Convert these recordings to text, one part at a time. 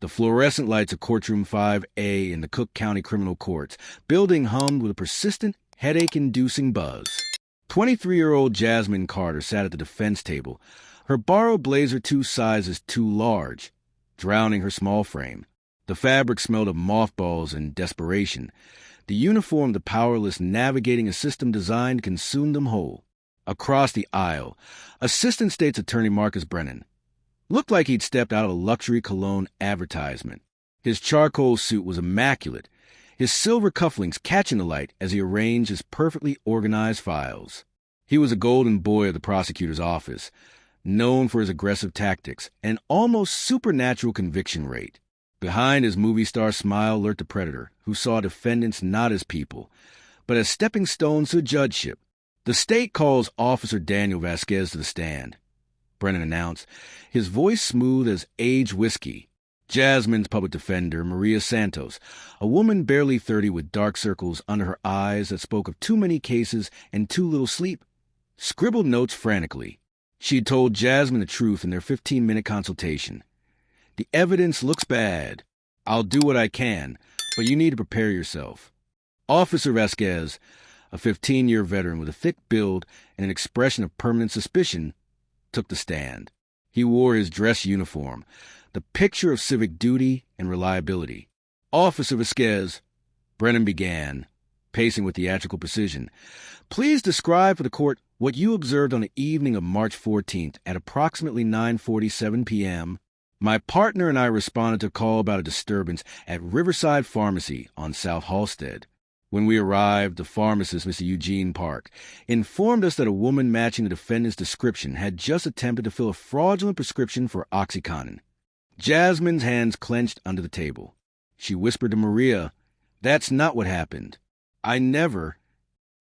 The fluorescent lights of Courtroom 5A in the Cook County Criminal Courts building hummed with a persistent, headache-inducing buzz. 23-year-old Jasmine Carter sat at the defense table, her borrowed blazer 2 sizes too large, drowning her small frame. The fabric smelled of mothballs and desperation. The uniform the powerless navigating a system designed to consume them whole. Across the aisle, Assistant State's Attorney Marcus Brennan looked like he'd stepped out of a luxury cologne advertisement. His charcoal suit was immaculate, his silver cufflinks catching the light as he arranged his perfectly organized files. He was a golden boy of the prosecutor's office, known for his aggressive tactics and almost supernatural conviction rate. Behind his movie star smile lurked a predator who saw defendants not as people, but as stepping stones to judgeship. The state calls Officer Daniel Vasquez to the stand, Brennan announced, his voice smooth as aged whiskey. Jasmine's public defender, Maria Santos, a woman barely 30 with dark circles under her eyes that spoke of too many cases and too little sleep, scribbled notes frantically. She had told Jasmine the truth in their 15-minute consultation. The evidence looks bad. I'll do what I can, but you need to prepare yourself. Officer Vasquez, a 15-year veteran with a thick build and an expression of permanent suspicion, took the stand. He wore his dress uniform, the picture of civic duty and reliability. Officer Vasquez, Brennan began, pacing with theatrical precision, please describe for the court what you observed on the evening of March 14th at approximately 9:47 p.m. My partner and I responded to a call about a disturbance at Riverside Pharmacy on South Halsted. When we arrived, the pharmacist, Mr. Eugene Park, informed us that a woman matching the defendant's description had just attempted to fill a fraudulent prescription for OxyContin. Jasmine's hands clenched under the table. She whispered to Maria, "That's not what happened. I never—"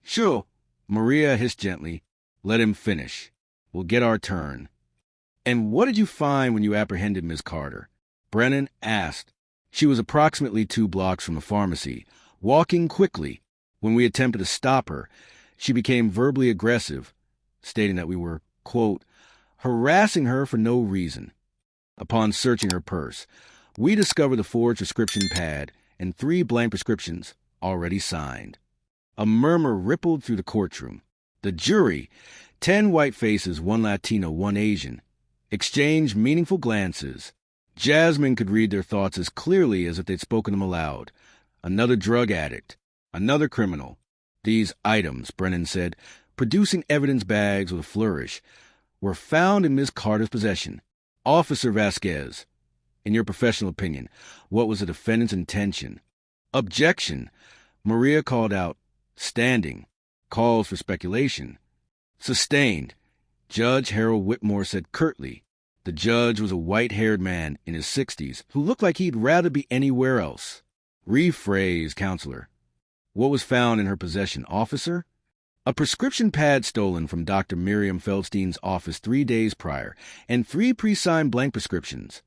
"Sure," Maria hissed gently. "Let him finish. We'll get our turn." "And what did you find when you apprehended Miss Carter?" Brennan asked. She was approximately 2 blocks from the pharmacy, walking quickly. When we attempted to stop her, she became verbally aggressive, stating that we were, quote, harassing her for no reason. Upon searching her purse, we discovered the forged prescription pad and 3 blank prescriptions already signed. A murmur rippled through the courtroom. The jury, 10 white faces, 1 Latino, 1 Asian, exchanged meaningful glances. Jasmine could read their thoughts as clearly as if they'd spoken them aloud. Another drug addict, another criminal. These items, Brennan said, producing evidence bags with a flourish, were found in Miss Carter's possession. Officer Vasquez, in your professional opinion, what was the defendant's intention? Objection. Maria called out. Standing. Calls for speculation. Sustained. Judge Harold Whitmore said curtly. The judge was a white-haired man in his 60s who looked like he'd rather be anywhere else. Rephrase, counselor. What was found in her possession, officer? A prescription pad stolen from Dr. Miriam Feldstein's office 3 days prior, and 3 pre-signed blank prescriptions.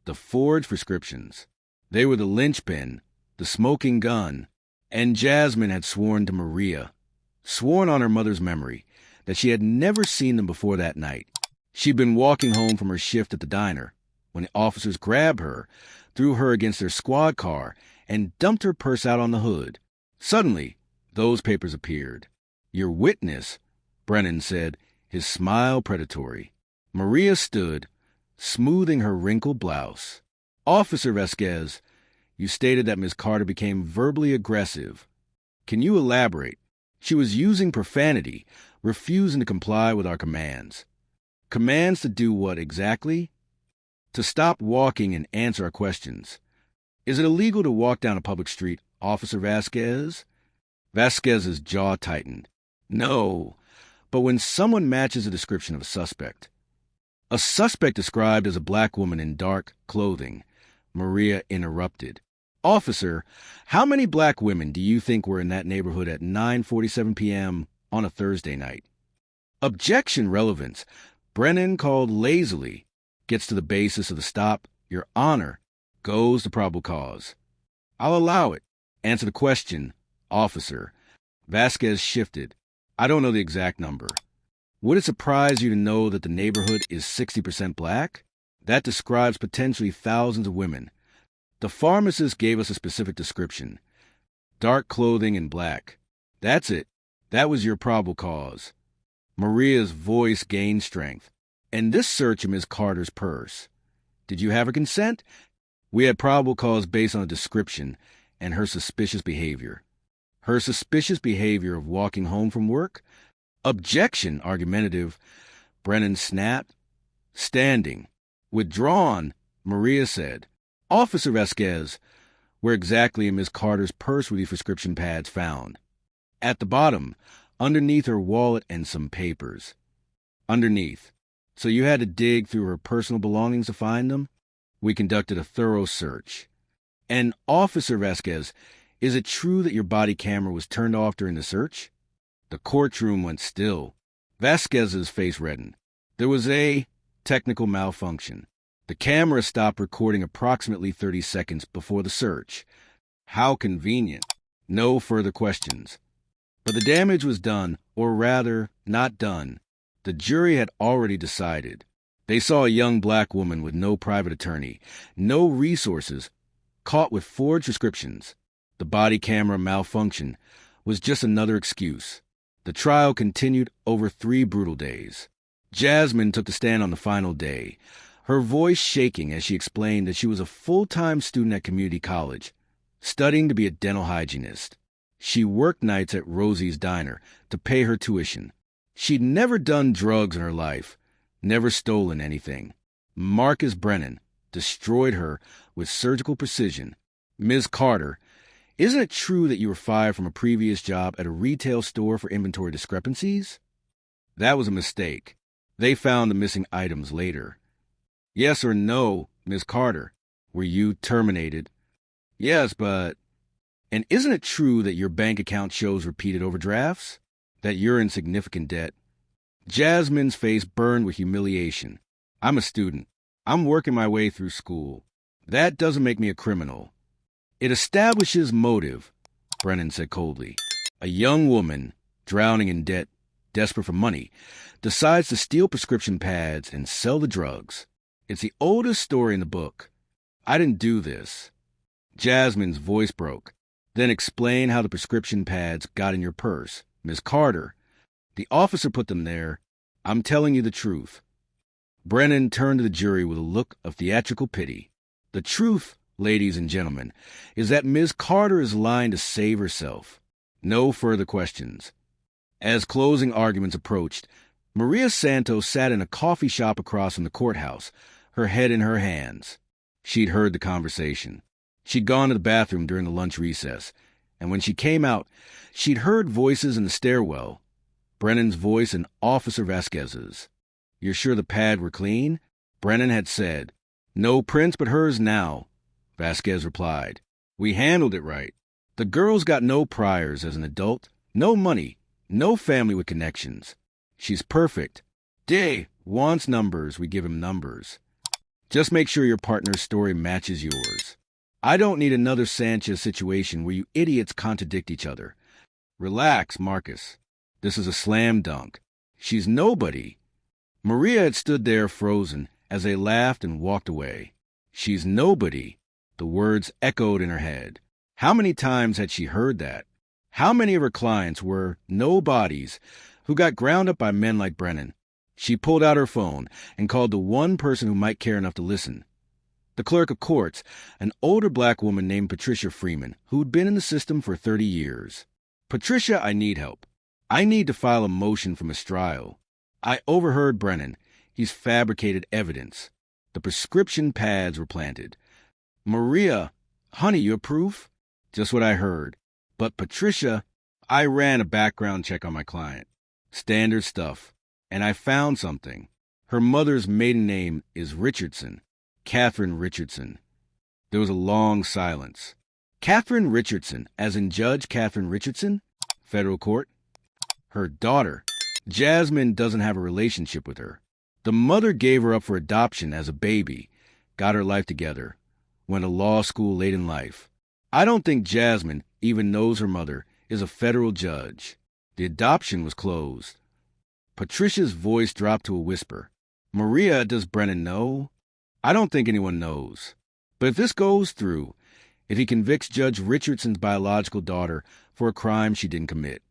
The forged prescriptions. They were the linchpin, the smoking gun. And Jasmine had sworn to Maria, sworn on her mother's memory, that she had never seen them before that night. She'd been walking home from her shift at the diner when the officers grabbed her, threw her against their squad car, and dumped her purse out on the hood. Suddenly, those papers appeared. Your witness, Brennan said, his smile predatory. Maria stood, smoothing her wrinkled blouse. Officer Vasquez, you stated that Miss Carter became verbally aggressive. Can you elaborate? She was using profanity, refusing to comply with our commands. Commands to do what exactly? To stop walking and answer our questions. Is it illegal to walk down a public street, Officer Vasquez? Vasquez's jaw tightened. No, but when someone matches a description of a suspect. A suspect described as a black woman in dark clothing. Maria interrupted. Officer, how many black women do you think were in that neighborhood at 9:47 p.m. on a Thursday night? Objection relevance. Brennan called lazily. Gets to the basis of the stop. Your Honor. Goes to probable cause. I'll allow it. Answer the question, officer. Vasquez shifted. I don't know the exact number. Would it surprise you to know that the neighborhood is 60% black? That describes potentially thousands of women, The pharmacist gave us a specific description. Dark clothing and black. That's it. That was your probable cause. Maria's voice gained strength. And this search of Ms. Carter's purse. Did you have her consent? We had probable cause based on a description and her suspicious behavior. Her suspicious behavior of walking home from work? Objection, argumentative. Brennan snapped. Standing. Withdrawn, Maria said. Officer Vasquez, where exactly in Miss Carter's purse were the prescription pads found? At the bottom, underneath her wallet and some papers. Underneath. So you had to dig through her personal belongings to find them? We conducted a thorough search. And Officer Vasquez, is it true that your body camera was turned off during the search? The courtroom went still. Vasquez's face reddened. There was a technical malfunction. The camera stopped recording approximately 30 seconds before the search. How convenient. No further questions. But the damage was done, or rather, not done. The jury had already decided. They saw a young black woman with no private attorney, no resources, caught with forged prescriptions. The body camera malfunction was just another excuse. The trial continued over 3 brutal days. Jasmine took the stand on the final day, her voice shaking as she explained that she was a full-time student at community college, studying to be a dental hygienist. She worked nights at Rosie's Diner to pay her tuition. She'd never done drugs in her life, never stolen anything. Marcus Brennan destroyed her with surgical precision. Ms. Carter, isn't it true that you were fired from a previous job at a retail store for inventory discrepancies? That was a mistake. They found the missing items later. Yes or no, Ms. Carter, were you terminated? Yes, but... And isn't it true that your bank account shows repeated overdrafts? That you're in significant debt? Jasmine's face burned with humiliation. I'm a student. I'm working my way through school. That doesn't make me a criminal. It establishes motive, Brennan said coldly. A young woman, drowning in debt, desperate for money, decides to steal prescription pads and sell the drugs. It's the oldest story in the book. I didn't do this. Jasmine's voice broke. Then explain how the prescription pads got in your purse. Miss Carter, the officer put them there. I'm telling you the truth. Brennan turned to the jury with a look of theatrical pity. The truth, ladies and gentlemen, is that Ms. Carter is lying to save herself. No further questions. As closing arguments approached, Maria Santos sat in a coffee shop across from the courthouse, her head in her hands. She'd heard the conversation. She'd gone to the bathroom during the lunch recess, and when she came out, she'd heard voices in the stairwell. Brennan's voice and Officer Vasquez's. You're sure the pad were clean? Brennan had said. No prints but hers now, Vasquez replied. We handled it right. The girl's got no priors as an adult, no money, no family with connections. She's perfect. Day wants numbers, we give him numbers. Just make sure your partner's story matches yours. I don't need another Sanchez situation where you idiots contradict each other. Relax, Marcus. This is a slam dunk. She's nobody. Maria had stood there frozen as they laughed and walked away. She's nobody. The words echoed in her head. How many times had she heard that? How many of her clients were nobodies who got ground up by men like Brennan? She pulled out her phone and called the one person who might care enough to listen. The clerk of courts, an older black woman named Patricia Freeman, who'd been in the system for 30 years. Patricia, I need help. I need to file a motion for mistrial. I overheard Brennan. He's fabricated evidence. The prescription pads were planted. Maria, honey, you have proof? Just what I heard. But Patricia, I ran a background check on my client. Standard stuff. And I found something. Her mother's maiden name is Richardson. Catherine Richardson. There was a long silence. Catherine Richardson, as in Judge Catherine Richardson? Federal court? Her daughter. Jasmine doesn't have a relationship with her. The mother gave her up for adoption as a baby, got her life together, went to law school late in life. I don't think Jasmine even knows her mother is a federal judge. The adoption was closed. Patricia's voice dropped to a whisper. Maria, does Brennan know? I don't think anyone knows. But if this goes through, if he convicts Judge Richardson's biological daughter for a crime she didn't commit,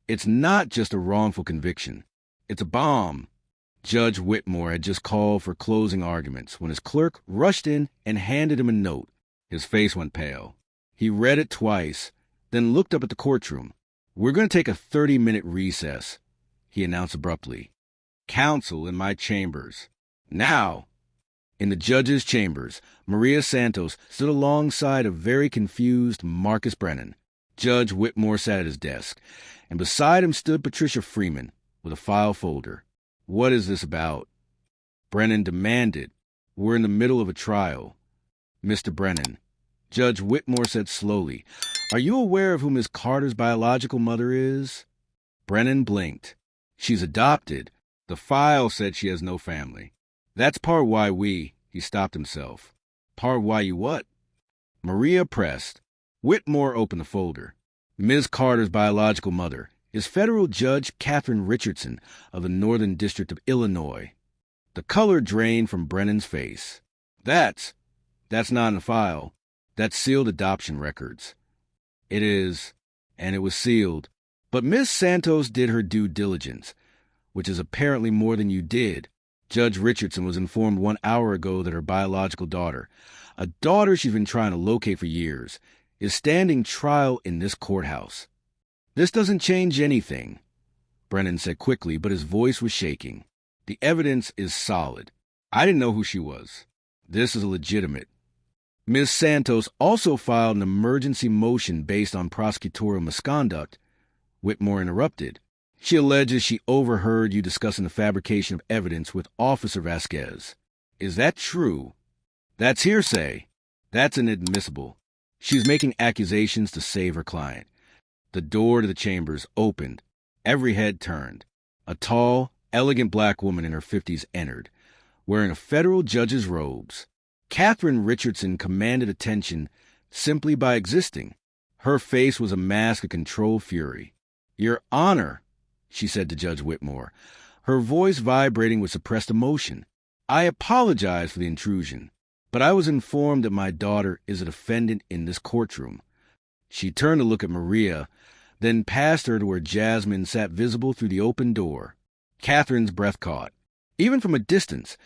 it's not just a wrongful conviction. It's a bomb. Judge Whitmore had just called for closing arguments when his clerk rushed in and handed him a note. His face went pale. He read it twice, then looked up at the courtroom. "We're going to take a 30-minute recess," he announced abruptly. "Counsel in my chambers. Now!" In the judge's chambers, Maria Santos stood alongside a very confused Marcus Brennan. Judge Whitmore sat at his desk, and beside him stood Patricia Freeman with a file folder. "What is this about?" Brennan demanded. "We're in the middle of a trial." "Mr. Brennan," Judge Whitmore said slowly, "are you aware of who Miss Carter's biological mother is?" Brennan blinked. "She's adopted. The file said she has no family. That's part why he stopped himself. "Part why you what?" Maria pressed. Whitmore opened the folder. Ms. Carter's biological mother is Federal Judge Catherine Richardson of the Northern District of Illinois. The color drained from Brennan's face. That's not in the file. That's sealed adoption records." "It is, and it was sealed. But Miss Santos did her due diligence, which is apparently more than you did. Judge Richardson was informed 1 hour ago that her biological daughter, a daughter she's been trying to locate for years, is standing trial in this courthouse. This doesn't change anything," Brennan said quickly, but his voice was shaking. "The evidence is solid. I didn't know who she was. This is legitimate." Ms. Santos also filed an emergency motion based on prosecutorial misconduct. Whitmore interrupted. "She alleges she overheard you discussing the fabrication of evidence with Officer Vasquez. Is that true?" "That's hearsay. That's inadmissible. She's making accusations to save her client." The door to the chambers opened. Every head turned. A tall, elegant black woman in her 50s entered, wearing a federal judge's robes. Catherine Richardson commanded attention simply by existing. Her face was a mask of controlled fury. "Your Honor," she said to Judge Whitmore, her voice vibrating with suppressed emotion, "I apologize for the intrusion, but I was informed that my daughter is a defendant in this courtroom." She turned to look at Maria, then passed her to where Jasmine sat visible through the open door. Catherine's breath caught. Even from a distance,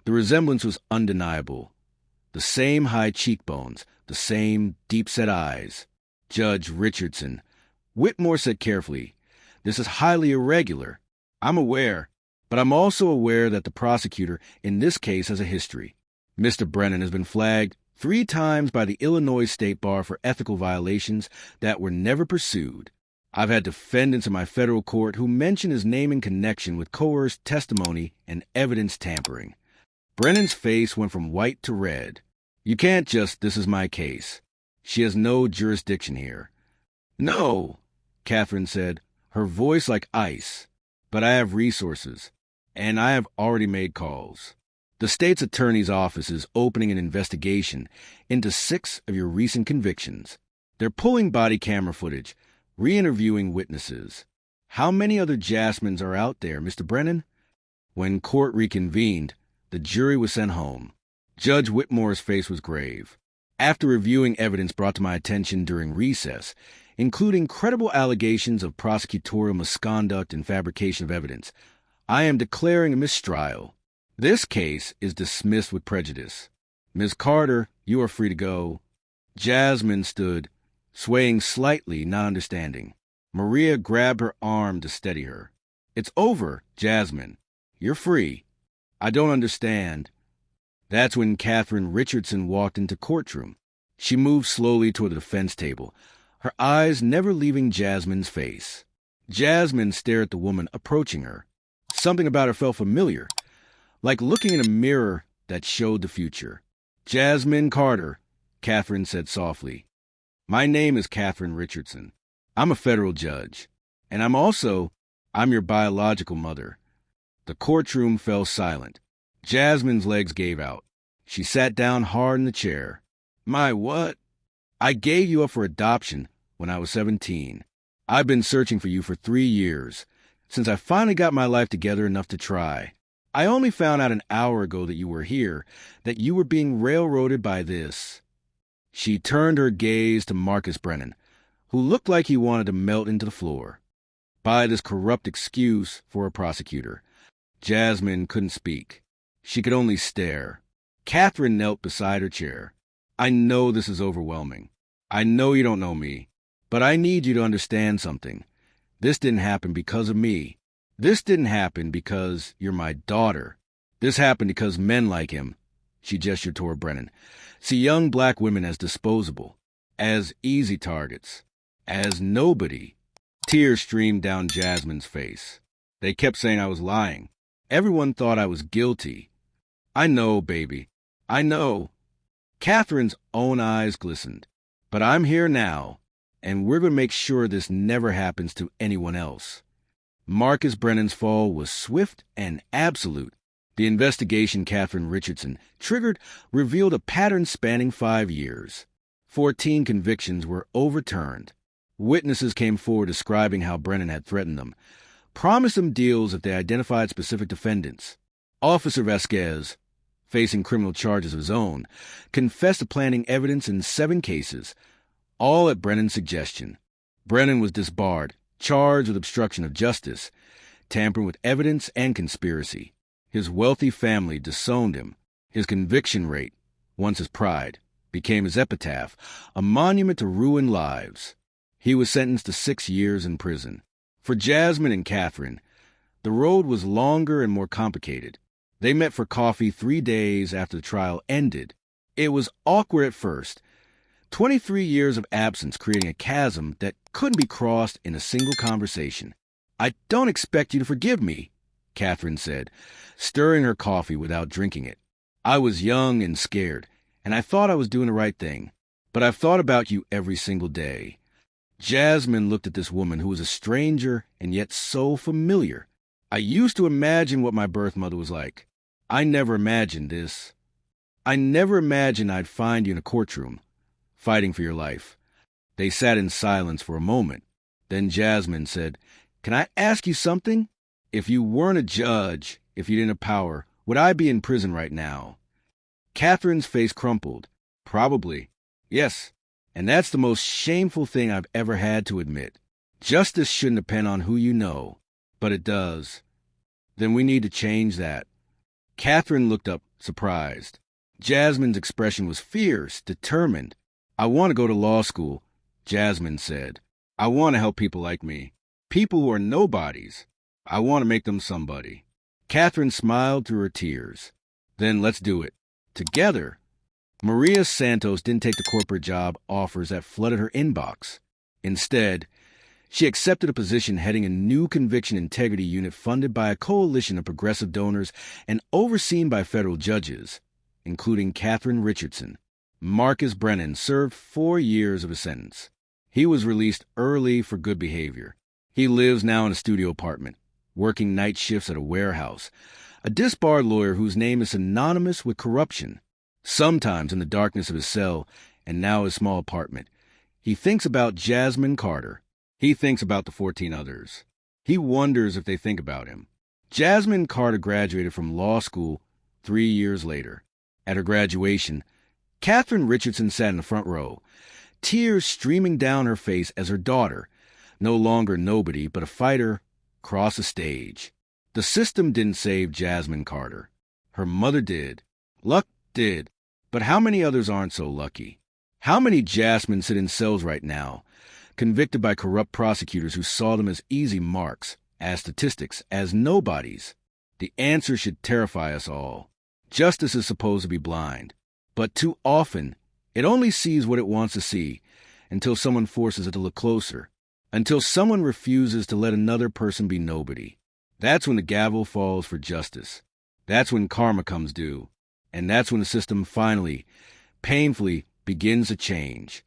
the resemblance was undeniable. The same high cheekbones, the same deep-set eyes. "Judge Richardson," Whitmore said carefully, "this is highly irregular. I'm aware, but I'm also aware that the prosecutor in this case has a history. Mr. Brennan has been flagged 3 times by the Illinois State Bar for ethical violations that were never pursued. I've had defendants in my federal court who mention his name in connection with coerced testimony and evidence tampering." Brennan's face went from white to red. "You can't just, 'this is my case.' She has no jurisdiction here." "No," Catherine said, her voice like ice. "But I have resources, and I have already made calls. The state's attorney's office is opening an investigation into 6 of your recent convictions. They're pulling body camera footage, re-interviewing witnesses. How many other Jasmines are out there, Mr. Brennan?" When court reconvened, the jury was sent home. Judge Whitmore's face was grave. "After reviewing evidence brought to my attention during recess, including credible allegations of prosecutorial misconduct and fabrication of evidence, I am declaring a mistrial. This case is dismissed with prejudice. Ms. Carter, you are free to go." Jasmine stood, swaying slightly, not understanding. Maria grabbed her arm to steady her. "It's over, Jasmine. You're free." "I don't understand." That's when Catherine Richardson walked into courtroom. She moved slowly toward the defense table, her eyes never leaving Jasmine's face. Jasmine stared at the woman approaching her. Something about her felt familiar, like looking in a mirror that showed the future. "Jasmine Carter," Catherine said softly. "My name is Catherine Richardson. I'm a federal judge, and I'm your biological mother." The courtroom fell silent. Jasmine's legs gave out. She sat down hard in the chair. "My what?" "I gave you up for adoption when I was 17. I've been searching for you for 3 years, since I finally got my life together enough to try. I only found out an hour ago that you were here, that you were being railroaded by this." She turned her gaze to Marcus Brennan, who looked like he wanted to melt into the floor. By this corrupt excuse for a prosecutor, Jasmine couldn't speak. She could only stare. Catherine knelt beside her chair. "I know this is overwhelming. I know you don't know me. But I need you to understand something. This didn't happen because of me. This didn't happen because you're my daughter. This happened because men like him," she gestured toward Brennan, "see young black women as disposable, as easy targets, as nobody." Tears streamed down Jasmine's face. "They kept saying I was lying. Everyone thought I was guilty." "I know, baby. I know." Catherine's own eyes glistened. "But I'm here now, and we're going to make sure this never happens to anyone else." Marcus Brennan's fall was swift and absolute. The investigation Catherine Richardson triggered revealed a pattern spanning 5 years. 14 convictions were overturned. Witnesses came forward describing how Brennan had threatened them, promised them deals if they identified specific defendants. Officer Vasquez, facing criminal charges of his own, confessed to planting evidence in 7 cases, all at Brennan's suggestion. Brennan was disbarred, charged with obstruction of justice, tampering with evidence, and conspiracy. His wealthy family disowned him. His conviction rate, once his pride, became his epitaph, a monument to ruined lives. He was sentenced to 6 years in prison. For Jasmine and Catherine, the road was longer and more complicated. They met for coffee 3 days after the trial ended. It was awkward at first. 23 years of absence creating a chasm that couldn't be crossed in a single conversation. "I don't expect you to forgive me," Catherine said, stirring her coffee without drinking it. "I was young and scared, and I thought I was doing the right thing. But I've thought about you every single day." Jasmine looked at this woman who was a stranger and yet so familiar. "I used to imagine what my birth mother was like. I never imagined this. I never imagined I'd find you in a courtroom, fighting for your life." They sat in silence for a moment. Then Jasmine said, "Can I ask you something? If you weren't a judge, if you didn't have power, would I be in prison right now?" Catherine's face crumpled. "Probably. Yes. And that's the most shameful thing I've ever had to admit. Justice shouldn't depend on who you know, but it does. Then we need to change that." Catherine looked up, surprised. Jasmine's expression was fierce, determined. "I want to go to law school," Jasmine said. "I want to help people like me, people who are nobodies. I want to make them somebody." Catherine smiled through her tears. "Then let's do it. Together." Maria Santos didn't take the corporate job offers that flooded her inbox. Instead, she accepted a position heading a new conviction integrity unit funded by a coalition of progressive donors and overseen by federal judges, including Catherine Richardson. Marcus Brennan served 4 years of his sentence. He was released early for good behavior. He lives now in a studio apartment, working night shifts at a warehouse, a disbarred lawyer whose name is synonymous with corruption. Sometimes in the darkness of his cell, and now his small apartment, he thinks about Jasmine Carter. He thinks about the 14 others. He wonders if they think about him. Jasmine Carter graduated from law school 3 years later. At her graduation, Catherine Richardson sat in the front row, tears streaming down her face as her daughter, no longer nobody but a fighter, crossed the stage. The system didn't save Jasmine Carter. Her mother did. Luck did. But how many others aren't so lucky? How many Jasmine sit in cells right now, convicted by corrupt prosecutors who saw them as easy marks, as statistics, as nobodies? The answer should terrify us all. Justice is supposed to be blind, but too often it only sees what it wants to see until someone forces it to look closer, until someone refuses to let another person be nobody. That's when the gavel falls for justice. That's when karma comes due. And that's when the system finally, painfully, begins to change.